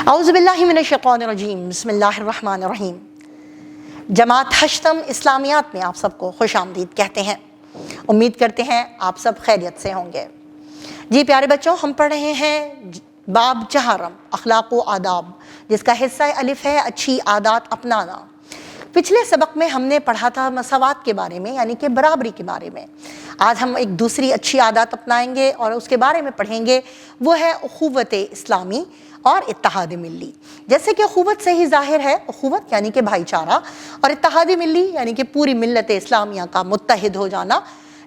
اعوذ باللہ من الشیطان الرجیم، بسم اللہ الرحمن الرحیم۔ جماعت ہشتم اسلامیات میں آپ سب کو خوش آمدید کہتے ہیں۔ امید کرتے ہیں آپ سب خیریت سے ہوں گے۔ جی پیارے بچوں، ہم پڑھ رہے ہیں باب چہارم اخلاق و آداب، جس کا حصہ الف ہے اچھی عادات اپنانا۔ پچھلے سبق میں ہم نے پڑھا تھا مساوات کے بارے میں، یعنی کہ برابری کے بارے میں۔ آج ہم ایک دوسری اچھی عادات اپنائیں گے اور اس کے بارے میں پڑھیں گے، وہ ہے اخوت اسلامی اور اتحاد ملی۔ جیسے کہ اخوت سے ہی ظاہر ہے، اخوت یعنی کہ بھائی چارہ، اور اتحاد ملی یعنی کہ پوری ملت اسلامیہ کا متحد ہو جانا،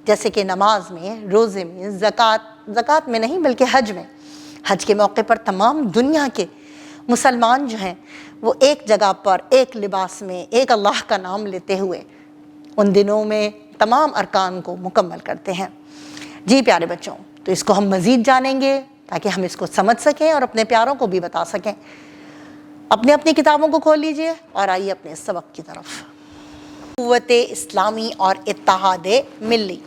جیسے کہ نماز میں، روزے میں، زکوٰۃ میں نہیں بلکہ حج میں۔ حج کے موقع پر تمام دنیا کے مسلمان جو ہیں وہ ایک جگہ پر ایک لباس میں ایک اللہ کا نام لیتے ہوئے ان دنوں میں تمام ارکان کو مکمل کرتے ہیں۔ جی پیارے بچوں، تو اس کو ہم مزید جانیں گے تاکہ ہم اس کو سمجھ سکیں اور اپنے پیاروں کو بھی بتا سکیں۔ اپنی کتابوں کو کھول لیجئے اور آئیے اپنے سبق کی طرف۔ اخوت اسلامی اور اتحاد ملی۔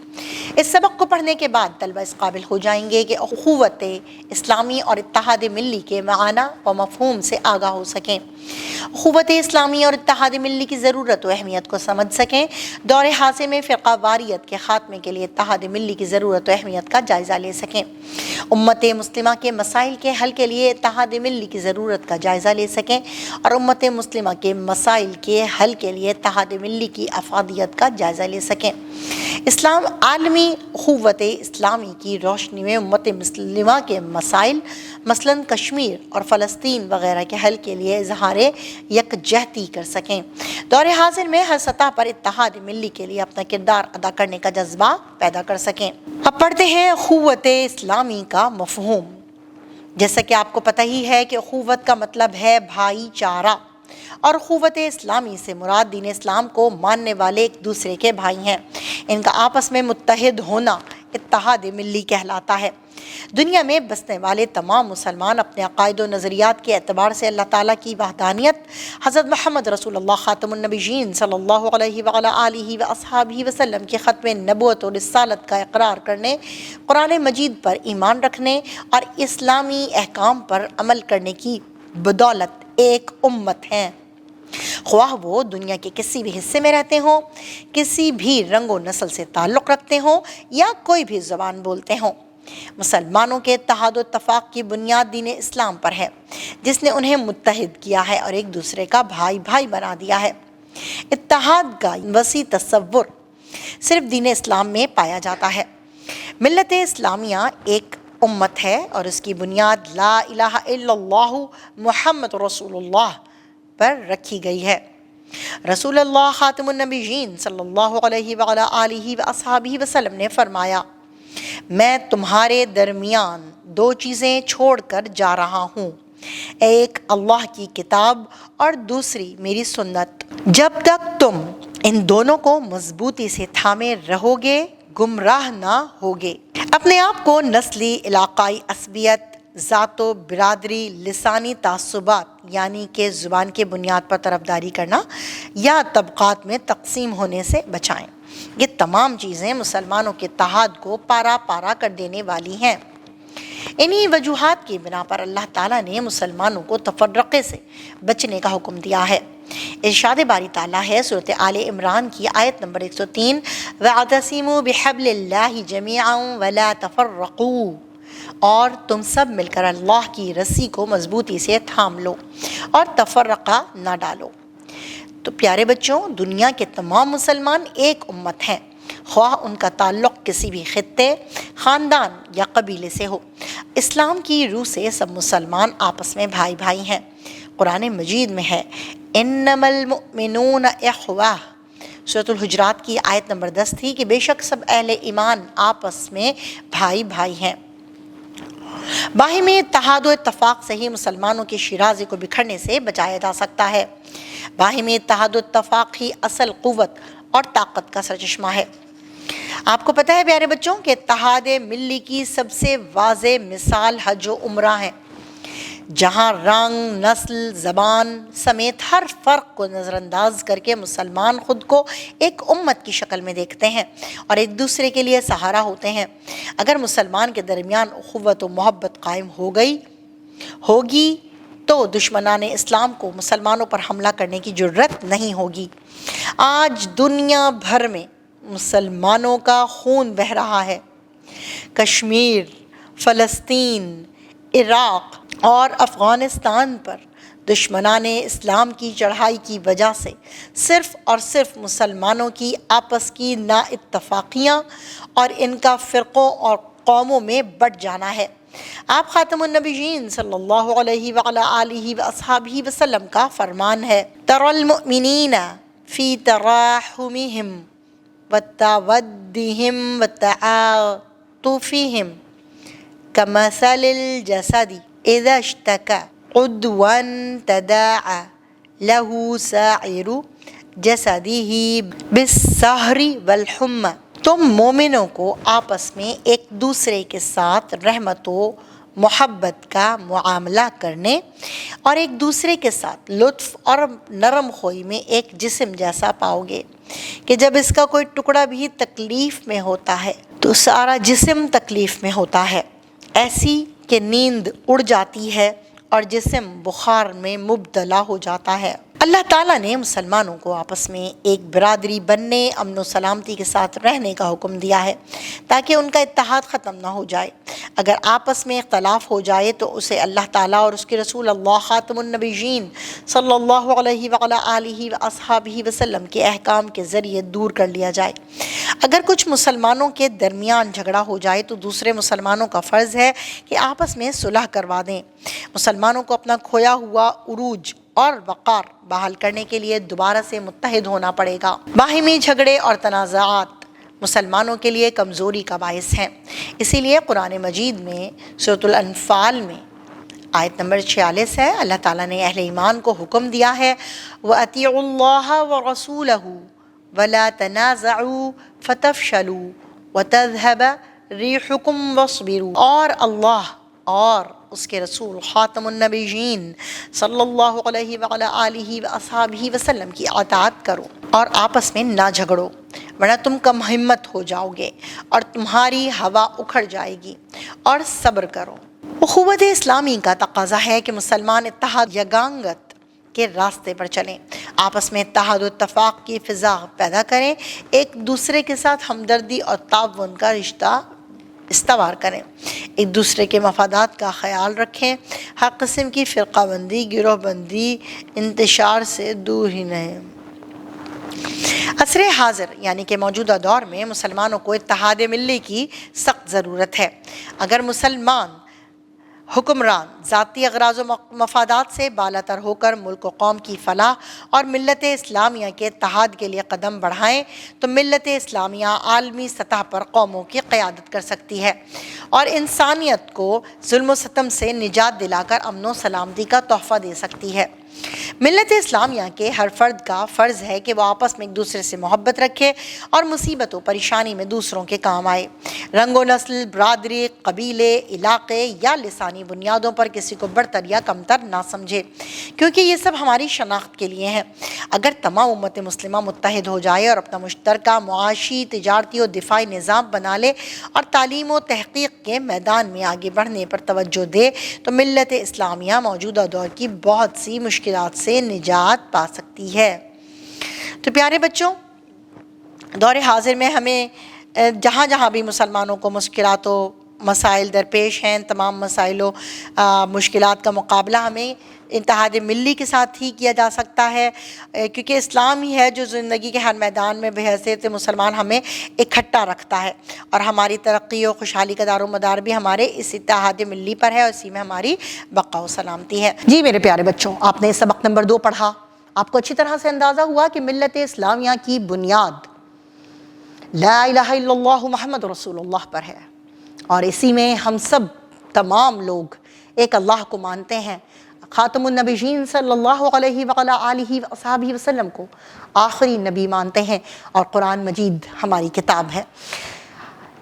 اس سبق کو پڑھنے کے بعد طلبہ اس قابل ہو جائیں گے کہ اخوت اسلامی اور اتحاد ملی کے معنی و مفہوم سے آگاہ ہو سکیں، اخوت اسلامی اور اتحاد ملی کی ضرورت و اہمیت کو سمجھ سکیں، دور حاضر میں فرقہ واریت کے خاتمے کے لیے اتحاد ملی کی ضرورت و اہمیت کا جائزہ لے سکیں، امت مسلمہ کے مسائل کے حل کے لیے اتحاد ملی کی ضرورت کا جائزہ لے سکیں، اور امت مسلمہ کے مسائل کے حل کے لیے اتحاد ملی کی افادیت کا جائزہ لے سکیں۔ اسلام عالمی اخوت اسلامی کی روشنی میں امت مسلمہ کے مسائل مثلاً کشمیر اور فلسطین وغیرہ کے حل کے لیے اظہار یکجہتی کر سکیں، دور حاضر میں ہر سطح پر اتحاد ملی کے لیے اپنا کردار ادا کرنے کا جذبہ پیدا کر سکیں۔ اب پڑھتے ہیں اخوت اسلامی کا مفہوم۔ جیسا کہ آپ کو پتہ ہی ہے کہ اخوت کا مطلب ہے بھائی چارہ، اور اخوت اسلامی سے مراد دین اسلام کو ماننے والے ایک دوسرے کے بھائی ہیں، ان کا آپس میں متحد ہونا اتحاد ملی کہلاتا ہے۔ دنیا میں بسنے والے تمام مسلمان اپنے عقائد و نظریات کے اعتبار سے اللہ تعالیٰ کی وحدانیت، حضرت محمد رسول اللہ خاتم النبیین صلی اللہ علیہ وعلیٰ آلہ وصحبہ وسلم کی ختم نبوت و رسالت کا اقرار کرنے، قرآن مجید پر ایمان رکھنے اور اسلامی احکام پر عمل کرنے کی بدولت ایک امت ہیں، خواہ وہ دنیا کے کسی بھی حصے میں رہتے ہوں، کسی بھی رنگ و نسل سے تعلق رکھتے ہوں یا کوئی بھی زبان بولتے ہوں۔ مسلمانوں کے اتحاد و اتفاق کی بنیاد دین اسلام پر ہے، جس نے انہیں متحد کیا ہے اور ایک دوسرے کا بھائی بھائی بنا دیا ہے۔ اتحاد کا وسیع تصور صرف دین اسلام میں پایا جاتا ہے۔ ملت اسلامیہ ایک امت ہے اور اس کی بنیاد لا الہ الا اللہ محمد رسول اللہ پر رکھی گئی ہے۔ رسول اللہ خاتم النبیین صلی اللہ علیہ وعلیٰ آلہ وصحبہ وسلم نے فرمایا، میں تمہارے درمیان دو چیزیں چھوڑ کر جا رہا ہوں، ایک اللہ کی کتاب اور دوسری میری سنت، جب تک تم ان دونوں کو مضبوطی سے تھامے رہو گے گمراہ نہ ہوگے۔ اپنے آپ کو نسلی، علاقائی عصبیت، ذات و برادری، لسانی تعصبات یعنی کہ زبان کے بنیاد پر طرفداری کرنا یا طبقات میں تقسیم ہونے سے بچائیں۔ یہ تمام چیزیں مسلمانوں کے اتحاد کو پارا پارا کر دینے والی ہیں۔ انہی وجوہات کی بنا پر اللہ تعالیٰ نے مسلمانوں کو تفرقے سے بچنے کا حکم دیا ہے۔ ارشاد باری تعالیٰ ہے سورۃ آل عمران کی آیت نمبر 103، وَاعْتَصِمُوا بِحَبْلِ اللَّهِ جَمِيعًا وَلَا تَفَرَّقُوا، اور تم سب مل کر اللہ کی رسی کو مضبوطی سے تھام لو اور تفرقہ نہ ڈالو۔ تو پیارے بچوں، دنیا کے تمام مسلمان ایک امت ہیں، خواہ ان کا تعلق کسی بھی خطے، خاندان یا قبیلے سے ہو۔ اسلام کی روح سے سب مسلمان آپس میں بھائی بھائی ہیں۔ قرآن مجید میں ہے انما المؤمنون اخوہ، سورۃ الحجرات کی آیت نمبر 10 تھی کہ بے شک سب اہل ایمان آپس میں بھائی بھائی ہیں۔ باہمی اتحاد و اتفاق سے ہی مسلمانوں کے شیرازے کو بکھرنے سے بچایا جا سکتا ہے۔ باہمی اتحاد و اتفاق ہی اصل قوت اور طاقت کا سرچشمہ ہے۔ آپ کو پتہ ہے پیارے بچوں کہ اتحاد ملی کی سب سے واضح مثال حج و عمرہ ہے، جہاں رنگ، نسل، زبان سمیت ہر فرق کو نظر انداز کر کے مسلمان خود کو ایک امت کی شکل میں دیکھتے ہیں اور ایک دوسرے کے لیے سہارا ہوتے ہیں۔ اگر مسلمان کے درمیان اخوت و محبت قائم ہوگی تو دشمنان اسلام کو مسلمانوں پر حملہ کرنے کی جرت نہیں ہوگی۔ آج دنیا بھر میں مسلمانوں کا خون بہہ رہا ہے۔ کشمیر، فلسطین، عراق اور افغانستان پر دشمنان اسلام کی چڑھائی کی وجہ سے صرف اور صرف مسلمانوں کی آپس کی نا اتفاقیاں اور ان کا فرقوں اور قوموں میں بٹ جانا ہے۔ آپ خاتم النبیین صلی اللہ علیہ وعلی آلہ واصحابہ وسلم کا فرمان ہے، تری المؤمنین فی تراحمہم وتودہم وتعاطفہم کمثل الجسد اذا اشتکى عضوا تداعى له سائر جسده بالسہر والحمى۔ تم مومنوں کو آپس میں ایک دوسرے کے ساتھ رحمت و محبت کا معاملہ کرنے اور ایک دوسرے کے ساتھ لطف اور نرم خوئی میں ایک جسم جیسا پاؤ گے کہ جب اس کا کوئی ٹکڑا بھی تکلیف میں ہوتا ہے تو سارا جسم تکلیف میں ہوتا ہے، ایسی کہ نیند اڑ جاتی ہے اور جسم بخار میں مبتلا ہو جاتا ہے۔ اللہ تعالیٰ نے مسلمانوں کو آپس میں ایک برادری بننے، امن و سلامتی کے ساتھ رہنے کا حکم دیا ہے تاکہ ان کا اتحاد ختم نہ ہو جائے۔ اگر آپس میں اختلاف ہو جائے تو اسے اللہ تعالیٰ اور اس کے رسول اللہ خاتم النبیین صلی اللہ علیہ وعلی آلہ واصحابہ وسلم کے احکام کے ذریعے دور کر لیا جائے۔ اگر کچھ مسلمانوں کے درمیان جھگڑا ہو جائے تو دوسرے مسلمانوں کا فرض ہے کہ آپس میں صلح کروا دیں۔ مسلمانوں کو اپنا کھویا ہوا عروج اور وقار بحال کرنے کے لیے دوبارہ سے متحد ہونا پڑے گا۔ باہمی جھگڑے اور تنازعات مسلمانوں کے لیے کمزوری کا باعث ہیں، اسی لیے قرآن مجید میں سورۃ الانفال میں آیت نمبر 46 ہے، اللہ تعالیٰ نے اہل ایمان کو حکم دیا ہے وَأَطِيعُوا اللَّهَ وَرَسُولَهُ وَلَا تَنَازَعُوا فَتَفْشَلُوا وَتَذْهَبَ رِيحُكُمْ وَاصْبِرُوا، اور اللہ اور اس کے رسول خاتم النبیین صلی اللہ علیہ وعلی آلہ واصحابہ وسلم کی اطاعت کرو اور آپس میں نہ جھگڑو، ورنہ تم کم ہمت ہو جاؤ گے اور تمہاری ہوا اکھڑ جائے گی، اور صبر کرو۔ اخوت اسلامی کا تقاضا ہے کہ مسلمان اتحاد یگانگت کے راستے پر چلیں، آپس میں اتحاد و اتفاق کی فضا پیدا کریں، ایک دوسرے کے ساتھ ہمدردی اور تعاون کا رشتہ استوار کریں، ایک دوسرے کے مفادات کا خیال رکھیں، ہر قسم کی فرقہ بندی، گروہ بندی انتشار سے دور ہی رہیں۔ عصر حاضر یعنی کہ موجودہ دور میں مسلمانوں کو اتحاد ملی کی سخت ضرورت ہے۔ اگر مسلمان حکمران ذاتی اغراض و مفادات سے بالاتر ہو کر ملک و قوم کی فلاح اور ملت اسلامیہ کے اتحاد کے لیے قدم بڑھائیں تو ملت اسلامیہ عالمی سطح پر قوموں کی قیادت کر سکتی ہے اور انسانیت کو ظلم و ستم سے نجات دلا کر امن و سلامتی کا تحفہ دے سکتی ہے۔ ملت اسلامیہ کے ہر فرد کا فرض ہے کہ وہ آپس میں ایک دوسرے سے محبت رکھے اور مصیبت و پریشانی میں دوسروں کے کام آئے، رنگ و نسل، برادری، قبیلے، علاقے یا لسانی بنیادوں پر کسی کو برتر یا کمتر نہ سمجھے، کیونکہ یہ سب ہماری شناخت کے لیے ہیں۔ اگر تمام امت مسلمہ متحد ہو جائے اور اپنا مشترکہ معاشی، تجارتی اور دفاعی نظام بنا لے اور تعلیم و تحقیق کے میدان میں آگے بڑھنے پر توجہ دے تو ملت اسلامیہ موجودہ دور کی بہت سی مشکلات سے نجات پا سکتی ہے۔ تو پیارے بچوں، دور حاضر میں ہمیں جہاں جہاں بھی مسلمانوں کو مشکلات و مسائل درپیش ہیں، تمام مسائل و مشکلات کا مقابلہ ہمیں اتحاد ملی کے ساتھ ہی کیا جا سکتا ہے، کیونکہ اسلام ہی ہے جو زندگی کے ہر میدان میں بحیثیت مسلمان ہمیں اکٹھا رکھتا ہے، اور ہماری ترقی و خوشحالی کا دار و مدار بھی ہمارے اس اتحاد ملی پر ہے، اور اسی میں ہماری بقا و سلامتی ہے۔ جی میرے پیارے بچوں، آپ نے سبق نمبر 2 پڑھا، آپ کو اچھی طرح سے اندازہ ہوا کہ ملت اسلامیہ کی بنیاد لا الہ الا اللہ محمد رسول اللہ پر ہے، اور اسی میں ہم سب تمام لوگ ایک اللہ کو مانتے ہیں، خاتم النبیین صلی اللہ علیہ وعلی آلہ وصحبہ وسلم کو آخری نبی مانتے ہیں، اور قرآن مجید ہماری کتاب ہے۔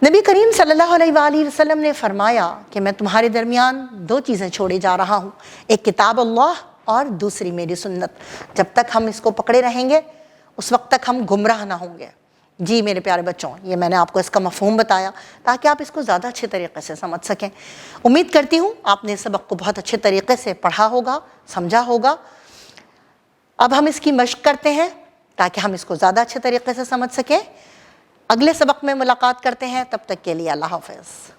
نبی کریم صلی اللہ علیہ وآلہ وسلم نے فرمایا کہ میں تمہارے درمیان 2 چیزیں چھوڑے جا رہا ہوں، ایک کتاب اللہ اور دوسری میری سنت۔ جب تک ہم اس کو پکڑے رہیں گے اس وقت تک ہم گمراہ نہ ہوں گے۔ جی میرے پیارے بچوں، یہ میں نے آپ کو اس کا مفہوم بتایا تاکہ آپ اس کو زیادہ اچھے طریقے سے سمجھ سکیں۔ امید کرتی ہوں آپ نے اس سبق کو بہت اچھے طریقے سے پڑھا ہوگا، سمجھا ہوگا۔ اب ہم اس کی مشق کرتے ہیں تاکہ ہم اس کو زیادہ اچھے طریقے سے سمجھ سکیں۔ اگلے سبق میں ملاقات کرتے ہیں، تب تک کے لیے اللہ حافظ۔